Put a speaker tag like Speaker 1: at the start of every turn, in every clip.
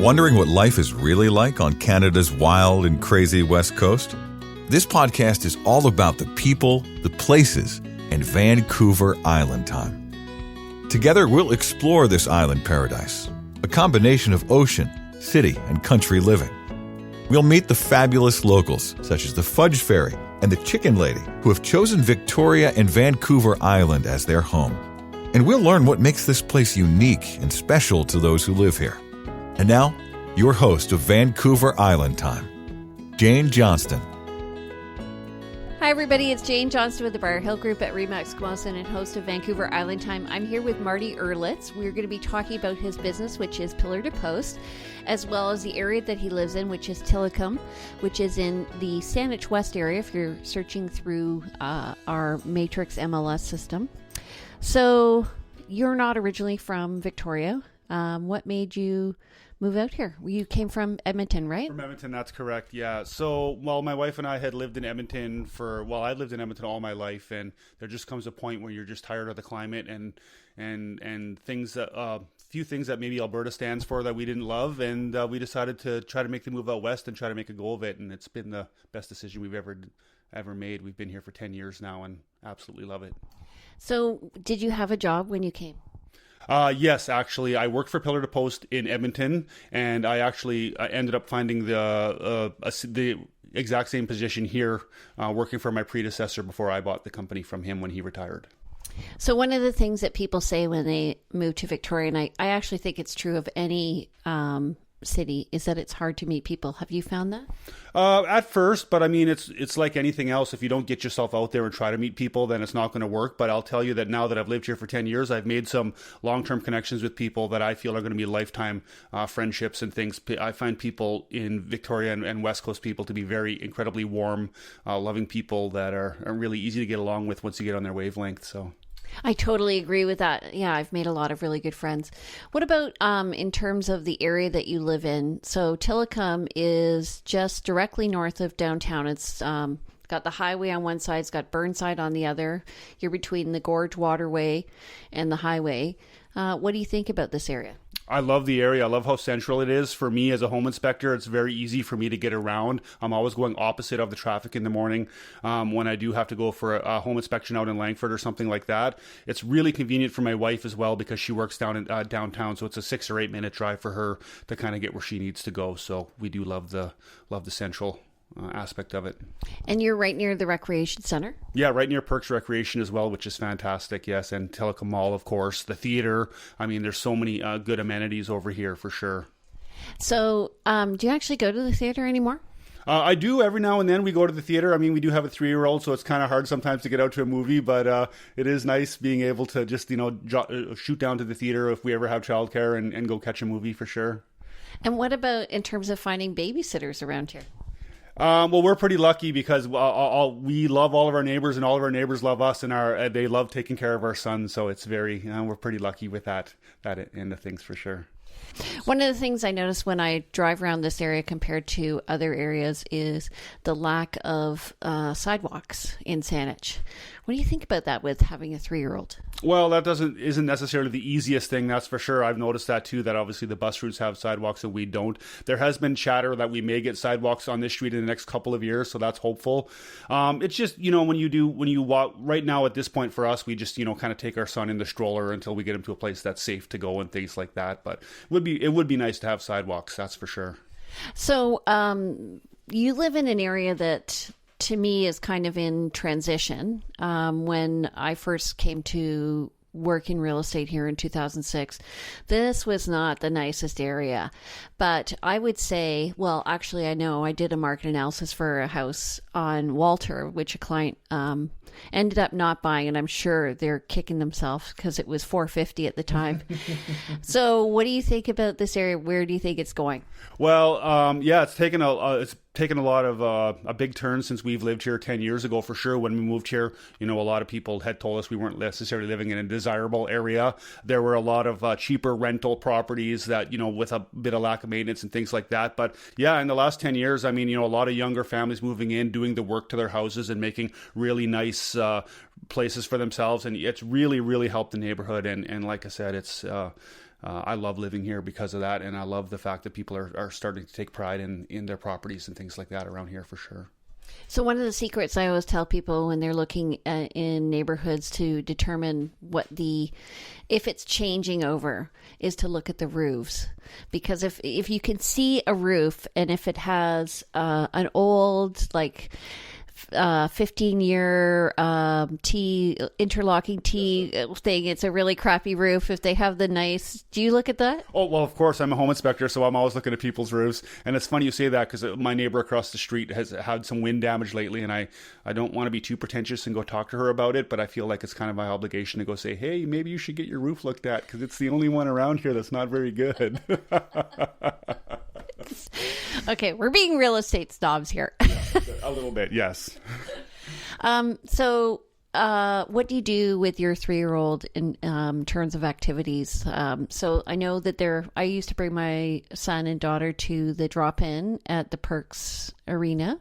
Speaker 1: Wondering what life is really like on Canada's wild and crazy West Coast? This podcast is all about the people, the places, and Vancouver Island time. Together, we'll explore this island paradise, a combination of ocean, city, and country living. We'll meet the fabulous locals, such as the Fudge Fairy and the Chicken Lady, who have chosen Victoria and Vancouver Island as their home. And we'll learn what makes this place unique and special to those who live here. And now, your host of Vancouver Island Time, Jane Johnston.
Speaker 2: Hi everybody, it's Jane Johnston with the Briar Hill Group at Remax Squamosing and host of Vancouver Island Time. I'm here with Marty Erletz. We're going to be talking about his business, which is Pillar to Post, as well as the area that he lives in, which is Tillicum, which is in the Saanich West area if you're searching through our Matrix MLS system. So, you're not originally from Victoria. What made you move out here? You came from Edmonton, right?
Speaker 3: From Edmonton, that's correct, yeah. So, my wife and I had lived in Edmonton I lived in Edmonton all my life, and there just comes a point where you're just tired of the climate and things that, few things that maybe Alberta stands for that we didn't love, and we decided to try to make the move out west and try to make a go of it, and it's been the best decision we've ever made. We've been here for 10 years now and absolutely love it.
Speaker 2: So, did you have a job when you came?
Speaker 3: Yes, actually, I worked for Pillar to Post in Edmonton, and I ended up finding the exact same position here, working for my predecessor before I bought the company from him when he retired.
Speaker 2: So one of the things that people say when they move to Victoria, and I actually think it's true of any city, is that it's hard to meet people. Have you found that?
Speaker 3: At first, but I mean, it's like anything else. If you don't get yourself out there and try to meet people, then it's not going to work. But I'll tell you that now that I've lived here for 10 years, I've made some long-term connections with people that I feel are going to be lifetime friendships and things. I find people in Victoria and West Coast people to be very incredibly warm, loving people that are really easy to get along with once you get on their wavelength. So.
Speaker 2: I totally agree with that. Yeah, I've made a lot of really good friends. What about in terms of the area that you live in? So Tillicum is just directly north of downtown. It's got the highway on one side, it's got Burnside on the other. You're between the Gorge Waterway and the highway. What do you think about this area?
Speaker 3: I love the area. I love how central it is. For me as a home inspector, it's very easy for me to get around. I'm always going opposite of the traffic in the morning when I do have to go for a home inspection out in Langford or something like that. It's really convenient for my wife as well because she works down in downtown, so it's a 6 or 8 minute drive for her to kind of get where she needs to go. So we do love the central aspect of it. And
Speaker 2: you're right near the recreation center?
Speaker 3: Yeah, right near Perks Recreation as well, which is fantastic, yes. And Tillicum Mall, of course, the theater. I mean, there's so many good amenities over here for sure.
Speaker 2: So do you actually go to the theater anymore?
Speaker 3: I do. Every now and then we go to the theater. I mean, we do have a 3-year-old, so it's kind of hard sometimes to get out to a movie, but it is nice being able to just, shoot down to the theater if we ever have childcare and go catch a movie for sure.
Speaker 2: And what about in terms of finding babysitters around here?
Speaker 3: Well, we're pretty lucky because we love all of our neighbors and all of our neighbors love us and they love taking care of our son. So it's we're pretty lucky with that end of things for sure.
Speaker 2: One of the things I notice when I drive around this area compared to other areas is the lack of sidewalks in Saanich. What do you think about that with having a 3-year-old?
Speaker 3: Well, that isn't necessarily the easiest thing, that's for sure. I've noticed that too, that obviously the bus routes have sidewalks and we don't. There has been chatter that we may get sidewalks on this street in the next couple of years, so that's hopeful. It's just, when you walk, right now at this point for us, we just, kind of take our son in the stroller until we get him to a place that's safe to go and things like that. But it would be nice to have sidewalks, that's for sure.
Speaker 2: So you live in an area that to me is kind of in transition. When I first came to work in real estate here in 2006, this was not the nicest area. But I would say, well, actually, I know I did a market analysis for a house on Walter, which a client ended up not buying, and I'm sure they're kicking themselves because it was $450 at the time. So what do you think about this area? Where do you think it's going?
Speaker 3: Well, yeah, it's taken a lot of a big turn since we've lived here 10 years ago for sure. When we moved here, a lot of people had told us we weren't necessarily living in a desirable area. There were a lot of cheaper rental properties that, with a bit of lack of maintenance and things like that. But yeah, in the last 10 years, I mean, a lot of younger families moving in, doing the work to their houses and making really nice places for themselves. And it's really, really helped the neighborhood. And like I said, it's I love living here because of that, and I love the fact that people are starting to take pride in their properties and things like that around here for sure.
Speaker 2: So one of the secrets I always tell people when they're looking in neighborhoods to determine if it's changing over is to look at the roofs, because if you can see a roof and if it has an old 15-year interlocking T thing, it's a really crappy roof. If they have do you look at that?
Speaker 3: Oh, well, of course, I'm a home inspector, so I'm always looking at people's roofs. And it's funny you say that, because my neighbor across the street has had some wind damage lately, and I don't want to be too pretentious and go talk to her about it, but I feel like it's kind of my obligation to go say, hey, maybe you should get your roof looked at, because it's the only one around here that's not very good.
Speaker 2: Okay, we're being real estate snobs here.
Speaker 3: A little bit, yes.
Speaker 2: So what do you do with your 3-year-old in terms of activities? So I know that I used to bring my son and daughter to the drop-in at the Perks Arena.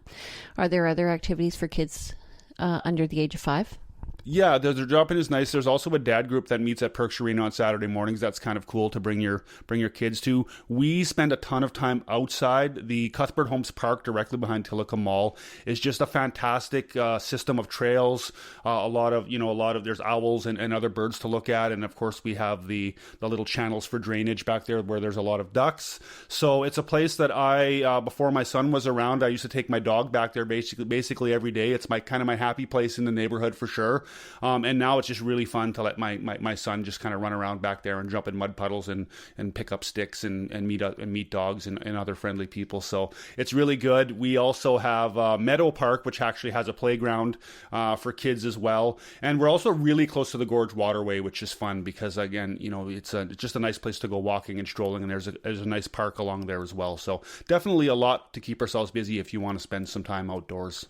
Speaker 2: Are there other activities for kids under the age of 5?
Speaker 3: Yeah, the drop-in is nice. There's also a dad group that meets at Perks Arena on Saturday mornings. That's kind of cool to bring your kids to. We spend a ton of time outside. The Cuthbert Homes Park, directly behind Tillicum Mall, is just a fantastic system of trails. There's owls and other birds to look at, and of course we have the little channels for drainage back there where there's a lot of ducks. So it's a place that before my son was around, I used to take my dog back there basically every day. It's my happy place in the neighborhood for sure. And now it's just really fun to let my son just kind of run around back there and jump in mud puddles and pick up sticks and meet dogs and other friendly people. So it's really good. We also have Meadow Park, which actually has a playground for kids as well. And we're also really close to the Gorge Waterway, which is fun because, again, it's just a nice place to go walking and strolling, and there's a nice park along there as well. So definitely a lot to keep ourselves busy if you want to spend some time outdoors.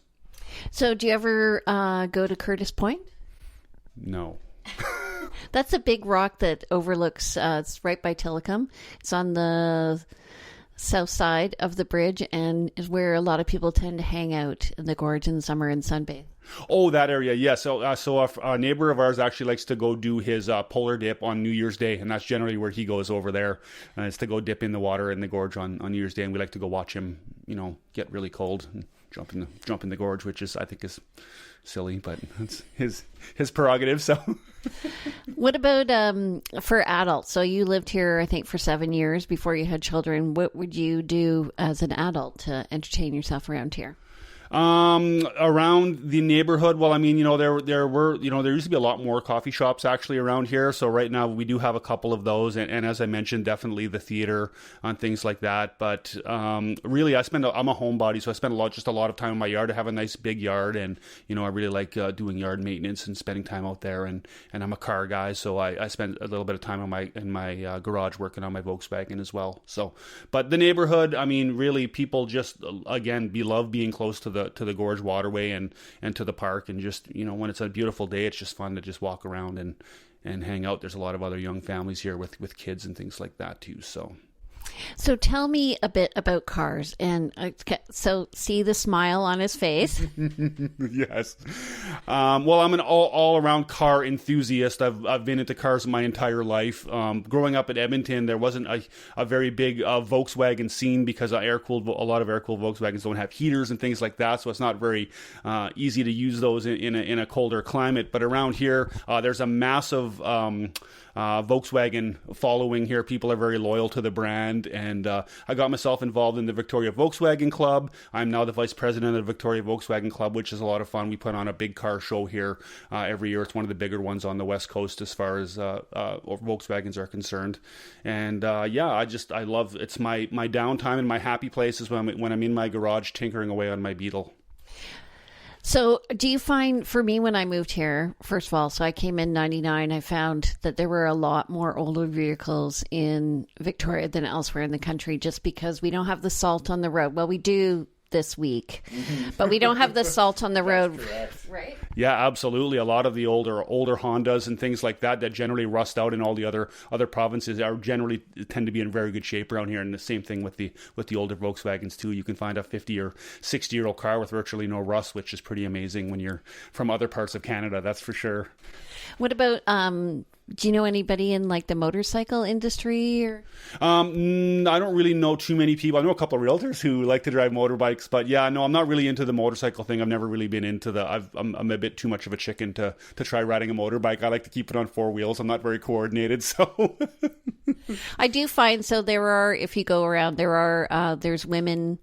Speaker 2: So do you ever go to Curtis Point?
Speaker 3: No.
Speaker 2: That's a big rock that overlooks, it's right by Tillicum. It's on the south side of the bridge and is where a lot of people tend to hang out in the gorge in the summer and sunbathe.
Speaker 3: Oh, that area, yeah. So a neighbor of ours actually likes to go do his polar dip on New Year's Day, and that's generally where he goes over there. It's to go dip in the water in the gorge on New Year's Day, and we like to go watch him, get really cold and jump in the gorge, which I think is silly, but it's his prerogative. So
Speaker 2: what about for adults? So you lived here, I think, for 7 years before you had children. What would you do as an adult to entertain yourself around here?
Speaker 3: Around the neighborhood, well, I mean, there used to be a lot more coffee shops actually around here. So right now we do have a couple of those. And as I mentioned, definitely the theater and things like that. But, really I'm a homebody, so I spend a lot of time in my yard. I have a nice big yard, and, I really like, doing yard maintenance and spending time out there. And I'm a car guy, so I spend a little bit of time in my garage working on my Volkswagen as well. So, but the neighborhood, I mean, really people just, again, love being close to the Gorge Waterway and to the park, and just when it's a beautiful day, it's just fun to just walk around and hang out. There's a lot of other young families here with kids and things like that too. So
Speaker 2: tell me a bit about cars. And so see the smile on his face.
Speaker 3: Yes. Well, I'm an all around car enthusiast. I've been into cars my entire life. Growing up in Edmonton, there wasn't a very big Volkswagen scene because a lot of air-cooled Volkswagens don't have heaters and things like that. So it's not very easy to use those in a colder climate. But around here, there's a massive Volkswagen following here. People are very loyal to the brand, and I got myself involved in the Victoria Volkswagen Club. I'm now the vice president of the Victoria Volkswagen Club, which is a lot of fun. We put on a big car show here every year. It's one of the bigger ones on the West Coast as far as Volkswagens are concerned. And I love, it's my downtime and my happy place is when I'm in my garage tinkering away on my Beetle.
Speaker 2: So do you find, for me, when I moved here, first of all, so I came in 99, I found that there were a lot more older vehicles in Victoria than elsewhere in the country, just because we don't have the salt on the road. Well, we do this week, but we don't have the salt on the road. Right?
Speaker 3: Yeah, absolutely. A lot of the older Hondas and things like that generally rust out in all the other provinces tend to be in very good shape around here. And the same thing with the older Volkswagens too. You can find a 50 or 60-year-old car with virtually no rust, which is pretty amazing when you're from other parts of Canada. That's for sure.
Speaker 2: What about Do you know anybody in like the motorcycle industry? Or?
Speaker 3: I don't really know too many people. I know a couple of realtors who like to drive motorbikes, but yeah, no, I'm not really into the motorcycle thing. I've never really been into I'm a bit too much of a chicken to try riding a motorbike. I like to keep it on four wheels. I'm not very coordinated, so.
Speaker 2: I do find, so there are, if you go around, there's women,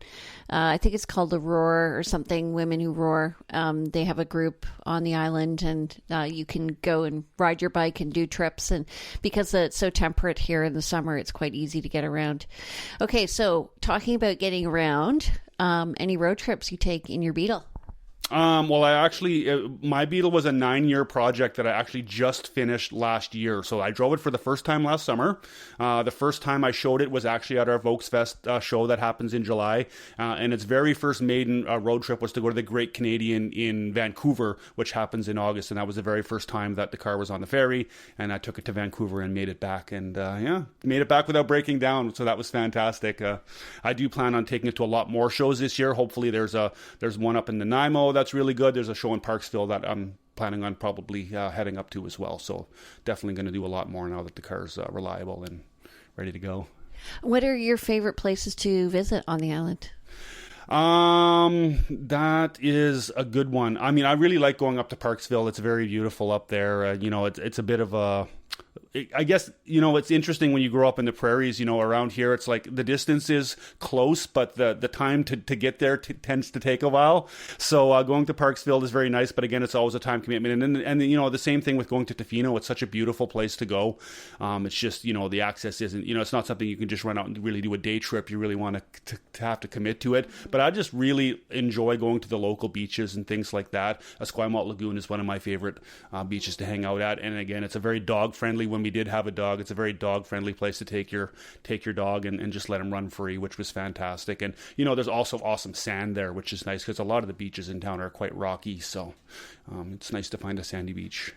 Speaker 2: I think it's called the Roar or something, Women Who Roar. They have a group on the island, and you can go and ride your bike and do trips. And because it's so temperate here in the summer, it's quite easy to get around. Okay, so talking about getting around, any road trips you take in your Beetle?
Speaker 3: Well, I actually, my Beetle was a 9-year project that I actually just finished last year. So I drove it for the first time last summer. The first time I showed it was actually at our Volksfest show that happens in July. And its very first maiden road trip was to go to the Great Canadian in Vancouver, which happens in August. And that was the very first time that the car was on the ferry. And I took it to Vancouver and made it back. And made it back without breaking down. So that was fantastic. I do plan on taking it to a lot more shows this year. Hopefully there's one up in Nanaimo that's really good. There's a show in Parksville that I'm planning on probably heading up to as well. So definitely going to do a lot more now that the car's reliable and ready to go.
Speaker 2: What are your favorite places to visit on the island?
Speaker 3: That is a good one. I mean, I really like going up to Parksville. It's very beautiful up there. It's a bit of a, I guess, it's interesting when you grow up in the prairies, around here, it's like the distance is close, but the time to get there tends to take a while. So going to Parksville is very nice, but again, it's always a time commitment. And the same thing with going to Tofino. It's such a beautiful place to go. It's just, the access isn't, it's not something you can just run out and really do a day trip. You really want to have to commit to it. But I just really enjoy going to the local beaches and things like that. Esquimalt Lagoon is one of my favorite beaches to hang out at. And again, it's a very dog-friendly, when we did have a dog, it's a very dog-friendly place to take your dog and just let him run free, which was fantastic. And, there's also awesome sand there, which is nice because a lot of the beaches in town are quite rocky. So it's nice to find a sandy beach.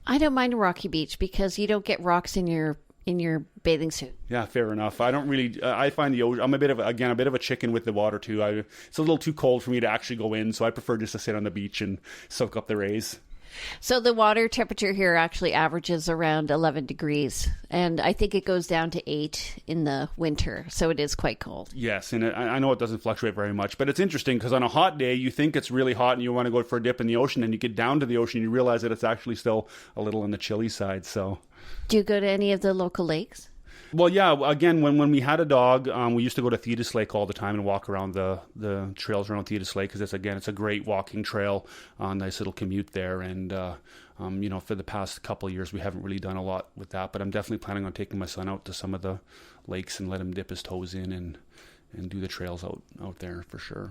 Speaker 3: I
Speaker 2: don't mind a rocky beach because you don't get rocks in your bathing suit.
Speaker 3: Yeah, fair enough. I don't really, I find the ocean, I'm a bit of a chicken with the water too. It's a little too cold for me to actually go in, so I prefer just to sit on the beach and soak up the rays.
Speaker 2: So the water temperature here actually averages around 11 degrees, and I think it goes down to 8 in the winter, so it is quite cold.
Speaker 3: Yes, and I know it doesn't fluctuate very much, but it's interesting because on a hot day, you think it's really hot and you want to go for a dip in the ocean, and you get down to the ocean and you realize that it's actually still a little on the chilly side. So,
Speaker 2: do you go to any of the local lakes?
Speaker 3: Well, yeah, again, when we had a dog, we used to go to Thetis Lake all the time and walk around the trails around Thetis Lake because it's a great walking trail, nice little commute there. And, for the past couple of years, we haven't really done a lot with that. But I'm definitely planning on taking my son out to some of the lakes and let him dip his toes in and do the trails out there for sure.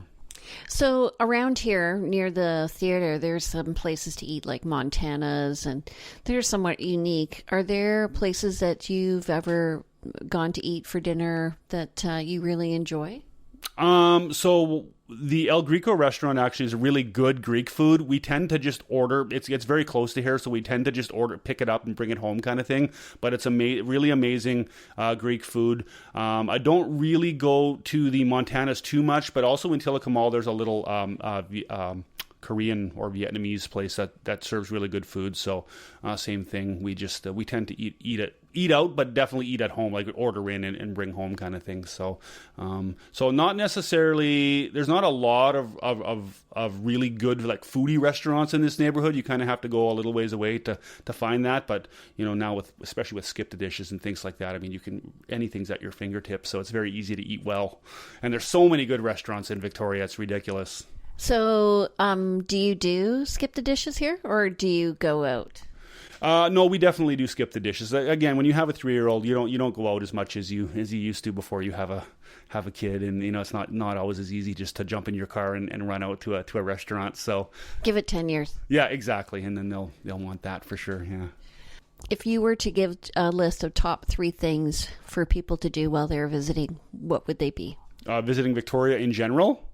Speaker 2: So around here near the theater, there's some places to eat like Montana's, and they're somewhat unique. Are there places that you've ever gone to eat for dinner that you really enjoy?
Speaker 3: So the El Greco restaurant actually is really good Greek food. We tend to just order, it's very close to here, so we tend to just pick it up and bring it home kind of thing. But it's really amazing Greek food. I don't really go to the Montanas too much, but also in Tillicum Mall, there's a little Korean or Vietnamese place that serves really good food. So same thing. We just we tend to eat out, but definitely eat at home, like order in and bring home kind of thing. So not necessarily. There's not a lot of really good like foodie restaurants in this neighborhood. You kind of have to go a little ways away to find that. But now especially with skip the dishes and things like that, I mean, anything's at your fingertips. So it's very easy to eat well. And there's so many good restaurants in Victoria. It's ridiculous.
Speaker 2: So, do you do skip the dishes here, or do you go out?
Speaker 3: No, we definitely do skip the dishes. Again, when you have a 3-year-old, you don't go out as much as you used to before you have a kid, and it's not always as easy just to jump in your car and run out to a restaurant. So,
Speaker 2: give it 10 years.
Speaker 3: Yeah, exactly, and then they'll want that for sure. Yeah.
Speaker 2: If you were to give a list of top 3 things for people to do while they're visiting, what would they be?
Speaker 3: Visiting Victoria in general.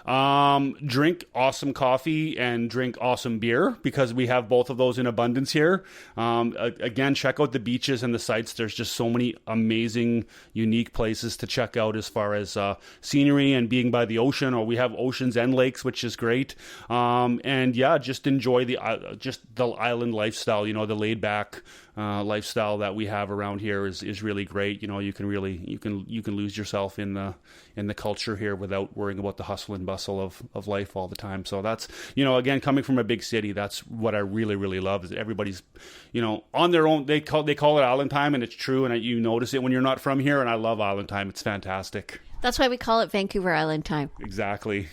Speaker 3: Drink awesome coffee and drink awesome beer because we have both of those in abundance here. Again, check out the beaches and the sites. There's just so many amazing, unique places to check out as far as scenery and being by the ocean. Or we have oceans and lakes, which is great. And yeah, just enjoy the island lifestyle. The laid back. lifestyle that we have around here is really great. You know, you can lose yourself in the culture here without worrying about the hustle and bustle of life all the time. So that's, you know, again, coming from a big city, that's what I really, really love, is that everybody's, you know, on their own. They call it island time, and it's true, and you notice it when you're not from here. And I love island time; it's fantastic.
Speaker 2: That's why we call it Vancouver Island time.
Speaker 3: Exactly.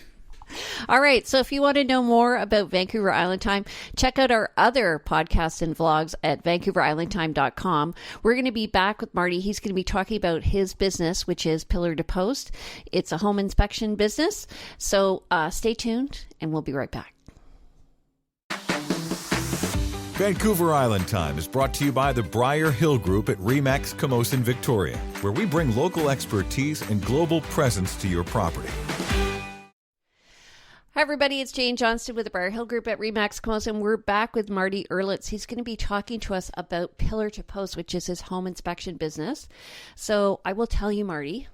Speaker 2: All right. So if you want to know more about Vancouver Island Time, check out our other podcasts and vlogs at vancouverislandtime.com. We're going to be back with Marty. He's going to be talking about his business, which is Pillar to Post. It's a home inspection business. So stay tuned, and we'll be right back.
Speaker 1: Vancouver Island Time is brought to you by the Briar Hill Group at RE/MAX Camosun, Victoria, where we bring local expertise and global presence to your property.
Speaker 2: Hi, everybody. It's Jane Johnston with the Briar Hill Group at RE/MAX Camosun. We're back with Marty Erletz. He's going to be talking to us about Pillar to Post, which is his home inspection business. So I will tell you, Marty,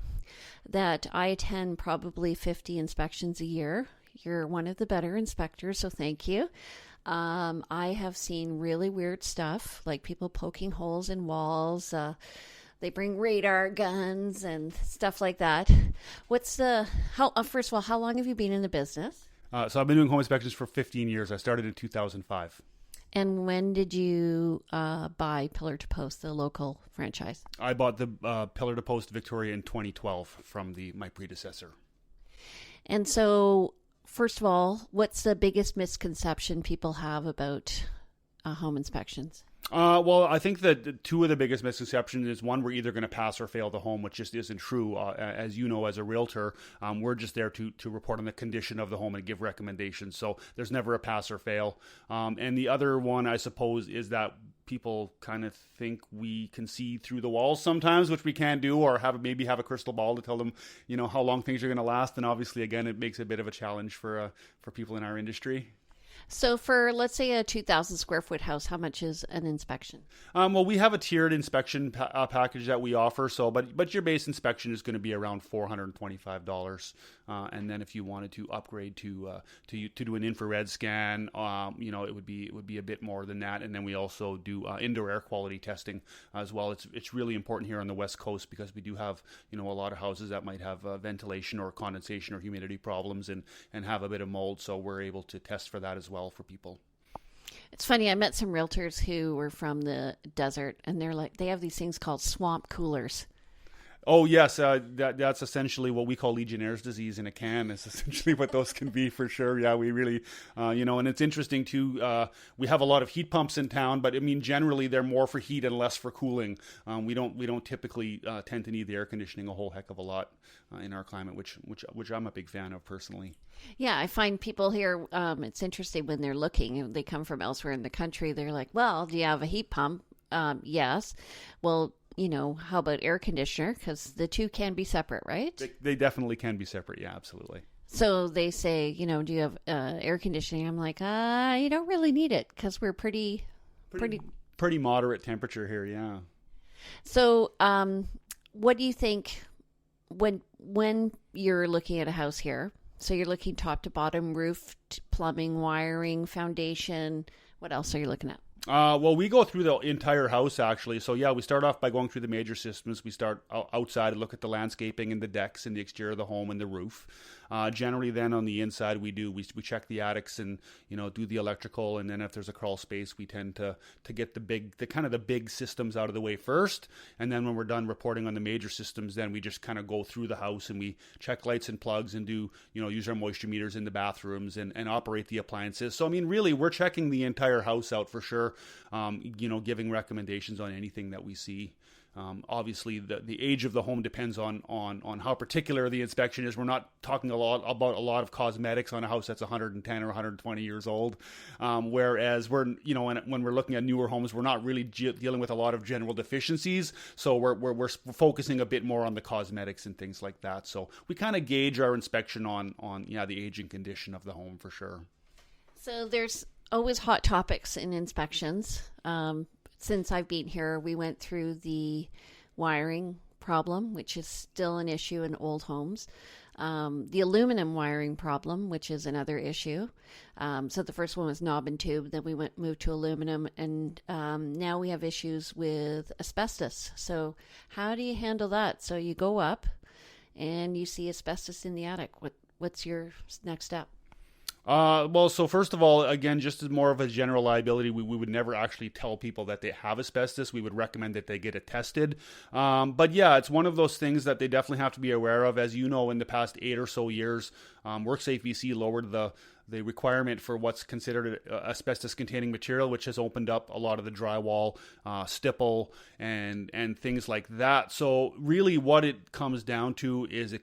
Speaker 2: that I attend probably 50 inspections a year. You're one of the better inspectors, so thank you. I have seen really weird stuff, like people poking holes in walls. They bring radar guns and stuff like that. First of all, how long have you been in the business?
Speaker 3: So I've been doing home inspections for 15 years. I started in 2005.
Speaker 2: And when did you buy Pillar to Post, the local franchise?
Speaker 3: I bought the Pillar to Post Victoria in 2012 from my predecessor.
Speaker 2: And so, first of all, what's the biggest misconception people have about home inspections?
Speaker 3: Well, I think that two of the biggest misconceptions is, one, we're either going to pass or fail the home, which just isn't true. As you know, as a realtor, we're just there to report on the condition of the home and give recommendations. So there's never a pass or fail. And the other one, I suppose, is that people kind of think we can see through the walls sometimes, which we can do, or maybe have a crystal ball to tell them, you know, how long things are going to last. And obviously, again, it makes a bit of a challenge for people in our industry.
Speaker 2: So for, let's say, a 2,000 square foot house, how much is an inspection?
Speaker 3: Well, we have a tiered inspection package that we offer. So, but your base inspection is going to be around $425. And then if you wanted to upgrade to do an infrared scan, you know, it would be a bit more than that. And then we also do indoor air quality testing as well. It's really important here on the West Coast, because we do have, you know, a lot of houses that might have ventilation or condensation or humidity problems and have a bit of mold. So we're able to test for that as well for people.
Speaker 2: It's funny, I met some realtors who were from the desert, and they have these things called swamp coolers.
Speaker 3: Oh, yes. That's essentially what we call Legionnaire's disease in a can. Is essentially what those can be, for sure. Yeah, we really, you know, and it's interesting too. We have a lot of heat pumps in town, but I mean, generally they're more for heat and less for cooling. We don't typically tend to need the air conditioning a whole heck of a lot in our climate, which I'm a big fan of personally.
Speaker 2: Yeah, I find people here, it's interesting when they're looking, they come from elsewhere in the country. They're like, well, do you have a heat pump? Yes. Well, you know, how about air conditioner? Because the two can be separate, right?
Speaker 3: They definitely can be separate. Yeah, absolutely.
Speaker 2: So they say, you know, do you have air conditioning? I'm like, you don't really need it, because we're pretty
Speaker 3: moderate temperature here. Yeah.
Speaker 2: So, what do you think when you're looking at a house here? So you're looking top to bottom, roof, plumbing, wiring, foundation. What else are you looking at?
Speaker 3: Well, we go through the entire house, actually. So, yeah, we start off by going through the major systems. We start outside and look at the landscaping and the decks and the exterior of the home and the roof. Generally, then on the inside, we check the attics and, you know, do the electrical. And then if there's a crawl space, we tend to get the big systems out of the way first. And then when we're done reporting on the major systems, then we just kind of go through the house and we check lights and plugs and do, you know, use our moisture meters in the bathrooms and operate the appliances. So, I mean, really, we're checking the entire house out for sure. You know, giving recommendations on anything that we see. Obviously, the age of the home depends on how particular the inspection is. We're not talking about a lot of cosmetics on a house that's 110 or 120 years old. Whereas when we're looking at newer homes, we're not really dealing with a lot of general deficiencies. So we're focusing a bit more on the cosmetics and things like that. So we kind of gauge our inspection on the age and condition of the home for sure.
Speaker 2: So there's always hot topics in inspections. Since I've been here, we went through the wiring problem, which is still an issue in old homes. the aluminum wiring problem, which is another issue. So the first one was knob and tube, then we moved to aluminum, and now we have issues with asbestos. So how do you handle that? So you go up and you see asbestos in the attic. What's your next step?
Speaker 3: Well, so first of all, again, just as more of a general liability, we would never actually tell people that they have asbestos. We would recommend that they get it tested. But yeah, it's one of those things that they definitely have to be aware of. As you know, in the past 8 or so years, WorkSafe BC lowered the requirement for what's considered asbestos-containing material, which has opened up a lot of the drywall, stipple, and things like that. So really what it comes down to is a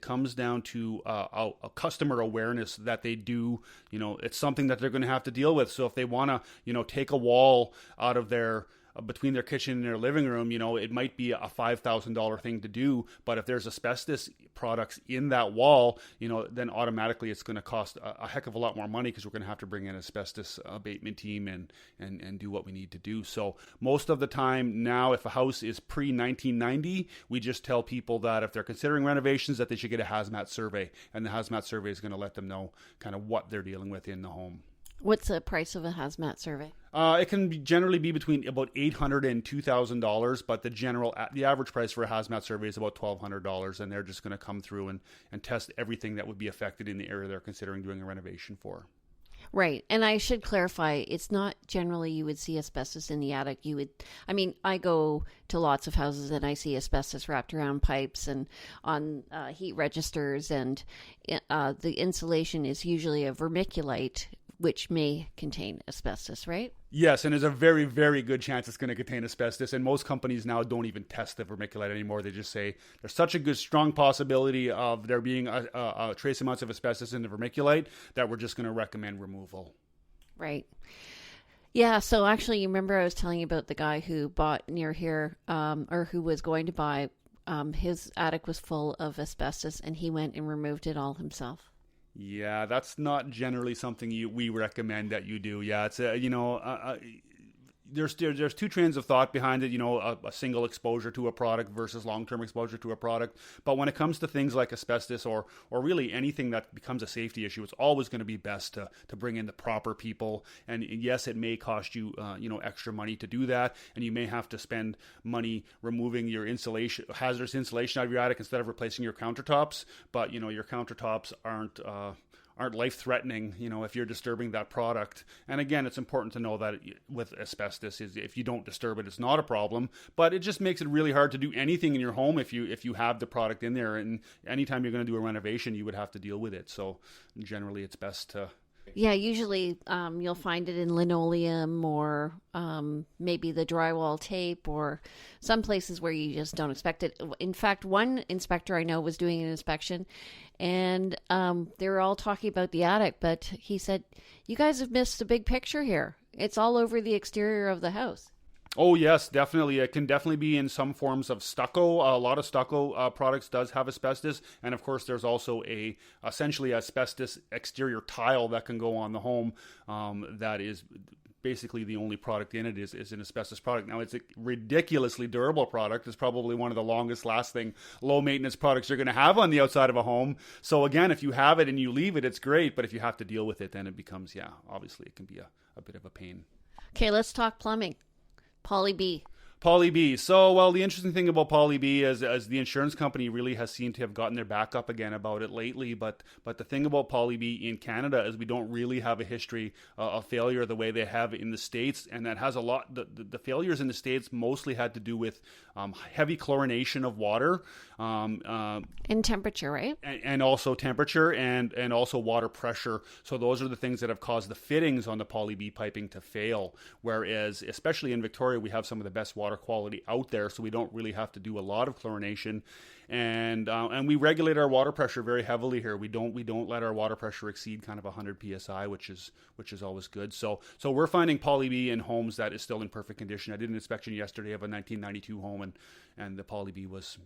Speaker 3: customer awareness that they do, it's something that they're going to have to deal with. So if they want to, take a wall out of their between their kitchen and their living room, it might be a $5,000 thing to do, but if there's asbestos products in that wall, then automatically it's going to cost a heck of a lot more money, because we're going to have to bring in an asbestos abatement team and do what we need to do. So most of the time now, if a house is pre-1990, we just tell people that if they're considering renovations, that they should get a hazmat survey, and the hazmat survey is going to let them know kind of what they're dealing with in the home.
Speaker 2: What's the price of a hazmat survey?
Speaker 3: It can generally be between about $800 and $2,000, but the average price for a hazmat survey is about $1,200, and they're just going to come through and test everything that would be affected in the area they're considering doing a renovation for.
Speaker 2: Right. And I should clarify, it's not generally you would see asbestos in the attic. I go to lots of houses and I see asbestos wrapped around pipes and on heat registers, and the insulation is usually a vermiculite, which may contain asbestos, right?
Speaker 3: Yes, and there's a very, very good chance it's going to contain asbestos, and most companies now don't even test the vermiculite anymore. They just say there's such a good, strong possibility of there being a trace amounts of asbestos in the vermiculite that we're just going to recommend removal.
Speaker 2: Right. Yeah, so actually, you remember I was telling you about the guy who bought near here, or who was going to buy, his attic was full of asbestos, and he went and removed it all himself.
Speaker 3: Yeah, that's not generally something we recommend that you do. Yeah, it's there's two trains of thought behind it, a single exposure to a product versus long-term exposure to a product. But when it comes to things like asbestos or really anything that becomes a safety issue, it's always going to be best to bring in the proper people. And yes, it may cost you, extra money to do that. And you may have to spend money removing your hazardous insulation out of your attic instead of replacing your countertops. But, your countertops aren't life-threatening, if you're disturbing that product. And again, it's important to know that with asbestos, is if you don't disturb it, it's not a problem. But it just makes it really hard to do anything in your home if you have the product in there. And anytime you're going to do a renovation, you would have to deal with it. So generally, it's best to...
Speaker 2: Yeah, usually you'll find it in linoleum or maybe the drywall tape, or some places where you just don't expect it. In fact, one inspector I know was doing an inspection, and they were all talking about the attic, but he said, you guys have missed a big picture here. It's all over the exterior of the house.
Speaker 3: Oh, yes, definitely. It can definitely be in some forms of stucco. A lot of stucco products does have asbestos. And of course, there's also essentially asbestos exterior tile that can go on the home that is basically the only product in it is an asbestos product. Now, it's a ridiculously durable product. It's probably one of the longest lasting low maintenance products you're going to have on the outside of a home. So again, if you have it and you leave it, it's great. But if you have to deal with it, then it becomes, obviously it can be a bit of a pain.
Speaker 2: Okay, let's talk plumbing. Poly B.
Speaker 3: Poly B. So, well, the interesting thing about Poly B is the insurance company really has seemed to have gotten their back up again about it lately. But the thing about Poly B in Canada is we don't really have a history of failure the way they have in the States. And that has a lot, the failures in the States mostly had to do with heavy chlorination of water.
Speaker 2: And temperature, right?
Speaker 3: And also temperature and also water pressure. So those are the things that have caused the fittings on the Poly B piping to fail. Whereas, especially in Victoria, we have some of the best water quality out there, so we don't really have to do a lot of chlorination, and we regulate our water pressure very heavily here. We don't let our water pressure exceed kind of 100 psi, which is always good. So we're finding Poly B in homes that is still in perfect condition. I did an inspection yesterday of a 1992 home, and the Poly B was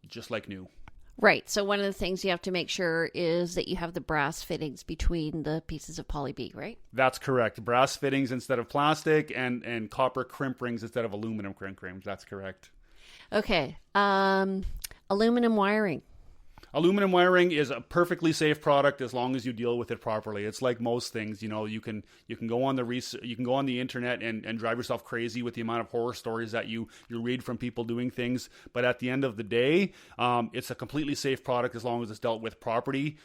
Speaker 3: just like new.
Speaker 2: Right. So one of the things you have to make sure is that you have the brass fittings between the pieces of Poly B, right?
Speaker 3: That's correct. Brass fittings instead of plastic, and copper crimp rings instead of aluminum crimp rings. That's correct.
Speaker 2: Okay. Aluminum wiring.
Speaker 3: Aluminum wiring is a perfectly safe product as long as you deal with it properly. It's like most things, you can go on the internet and drive yourself crazy with the amount of horror stories that you read from people doing things. But at the end of the day, it's a completely safe product as long as it's dealt with properly.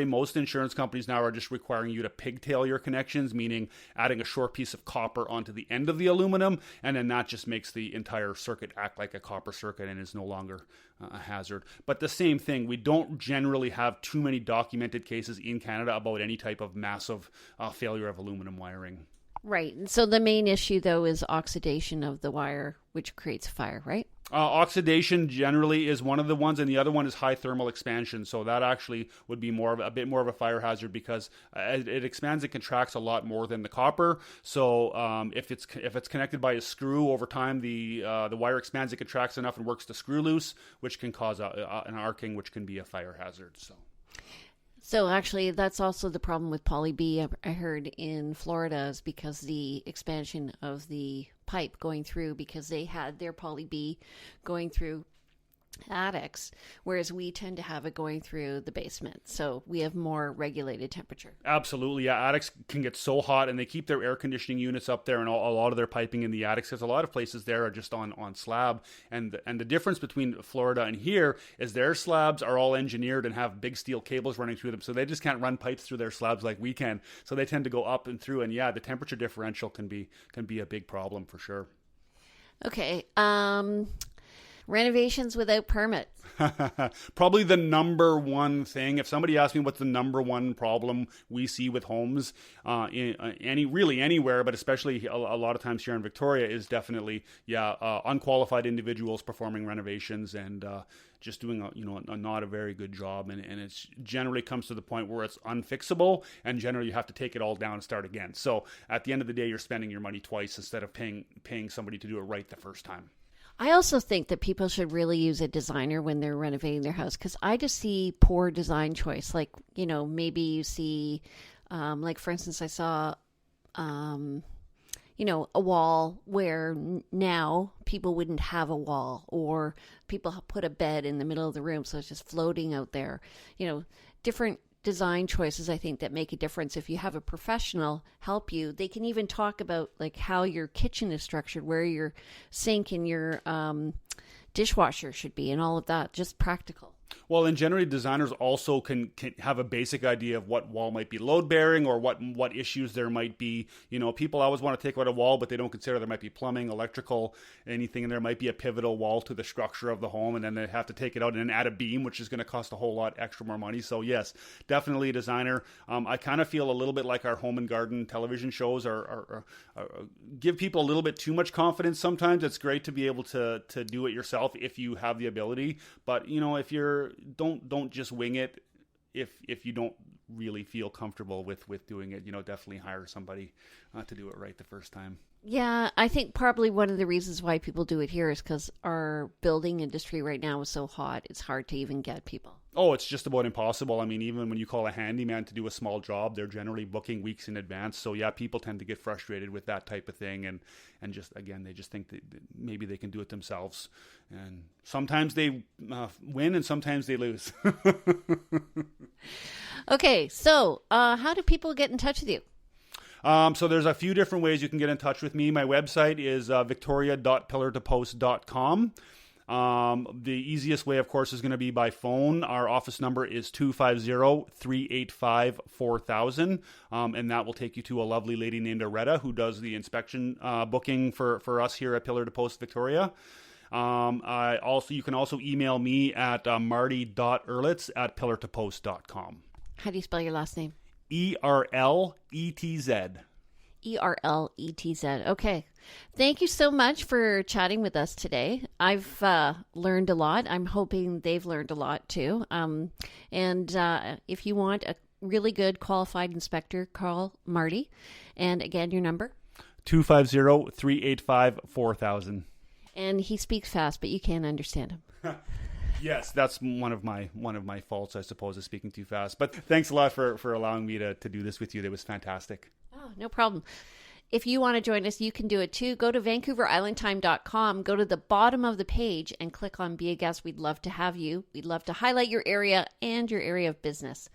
Speaker 3: Most insurance companies now are just requiring you to pigtail your connections, meaning adding a short piece of copper onto the end of the aluminum, and then that just makes the entire circuit act like a copper circuit and is no longer a hazard. But the same thing, we don't generally have too many documented cases in Canada about any type of massive failure of aluminum wiring.
Speaker 2: Right. And so the main issue, though, is oxidation of the wire, which creates fire, right?
Speaker 3: Oxidation generally is one of the ones, and the other one is high thermal expansion. So that actually would be a bit more of a fire hazard because it expands and contracts a lot more than the copper. So if it's connected by a screw over time, the wire expands and contracts enough and works the screw loose, which can cause an arcing, which can be a fire hazard.
Speaker 2: So actually, that's also the problem with poly B, I heard in Florida, is because the expansion of the pipe going through, because they had their poly B going through attics, whereas we tend to have it going through the basement. So we have more regulated temperature.
Speaker 3: Absolutely. Yeah, attics can get so hot, and they keep their air conditioning units up there and a lot of their piping in the attics, because a lot of places there are just on slab. And the difference between Florida and here is their slabs are all engineered and have big steel cables running through them, so they just can't run pipes through their slabs like we can. So they tend to go up and through, and yeah, the temperature differential can be a big problem for sure.
Speaker 2: Okay. Renovations without permits.
Speaker 3: Probably the number one thing. If somebody asks me what's the number one problem we see with homes, anywhere, but especially a lot of times here in Victoria, is definitely unqualified individuals performing renovations and just doing a not a very good job, and it generally comes to the point where it's unfixable, and generally you have to take it all down and start again. So at the end of the day, you're spending your money twice instead of paying somebody to do it right the first time.
Speaker 2: I also think that people should really use a designer when they're renovating their house, because I just see poor design choice. Like, maybe you see, like for instance, I saw, a wall where now people wouldn't have a wall, or people put a bed in the middle of the room, so it's just floating out there. Different design choices, I think, that make a difference. If you have a professional help you, they can even talk about like how your kitchen is structured, where your sink and your dishwasher should be, and all of that. Just practical.
Speaker 3: Well, and generally designers also can have a basic idea of what wall might be load bearing, or what issues there might be. People always want to take out a wall, but they don't consider there might be plumbing, electrical, anything, and there might be a pivotal wall to the structure of the home, and then they have to take it out and then add a beam, which is going to cost a whole lot extra more money. So yes, definitely a designer. I kind of feel a little bit like our home and garden television shows are give people a little bit too much confidence sometimes. It's great to be able to do it yourself if you have the ability, but if you're don't just wing it if you don't really feel comfortable with doing it. Definitely hire somebody to do it right the first time.
Speaker 2: Yeah, I think probably one of the reasons why people do it here is because our building industry right now is so hot, it's hard to even get people.
Speaker 3: Oh, it's just about impossible. I mean, even when you call a handyman to do a small job, they're generally booking weeks in advance. So yeah, people tend to get frustrated with that type of thing, and just, again, they just think that maybe they can do it themselves. And sometimes they win and sometimes they lose.
Speaker 2: Okay, so how do people get in touch with you?
Speaker 3: So there's a few different ways you can get in touch with me. My website is victoria.pillartopost.com. The easiest way, of course, is going to be by phone. Our office number is 250-385-4000, and that will take you to a lovely lady named Aretta who does the inspection booking for us here at Pillar to Post Victoria. You can also email me at marty.erletz@pillartopost.com.
Speaker 2: How do you spell your last name?
Speaker 3: Erletz.
Speaker 2: Erletz. Okay. Thank you so much for chatting with us today. I've learned a lot. I'm hoping they've learned a lot too. And if you want a really good qualified inspector, call Marty. And again, your number?
Speaker 3: 250-385-4000.
Speaker 2: And he speaks fast, but you can't understand him.
Speaker 3: Yes, that's one of my faults, I suppose, is speaking too fast. But thanks a lot for allowing me to do this with you. That was fantastic.
Speaker 2: Oh, no problem. If you want to join us, you can do it too. Go to VancouverIslandTime.com, go to the bottom of the page and click on Be a Guest. We'd love to have you. We'd love to highlight your area and your area of business.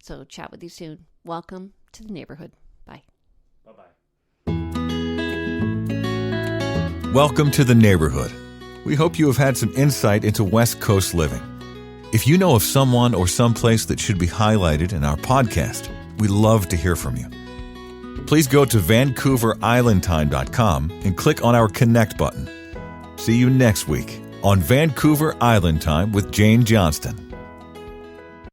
Speaker 2: So chat with you soon. Welcome to the neighborhood. Bye.
Speaker 3: Bye-bye.
Speaker 1: Welcome to the neighborhood. We hope you have had some insight into West Coast living. If you know of someone or someplace that should be highlighted in our podcast, we'd love to hear from you. Please go to VancouverIslandTime.com and click on our Connect button. See you next week on Vancouver Island Time with Jane Johnston.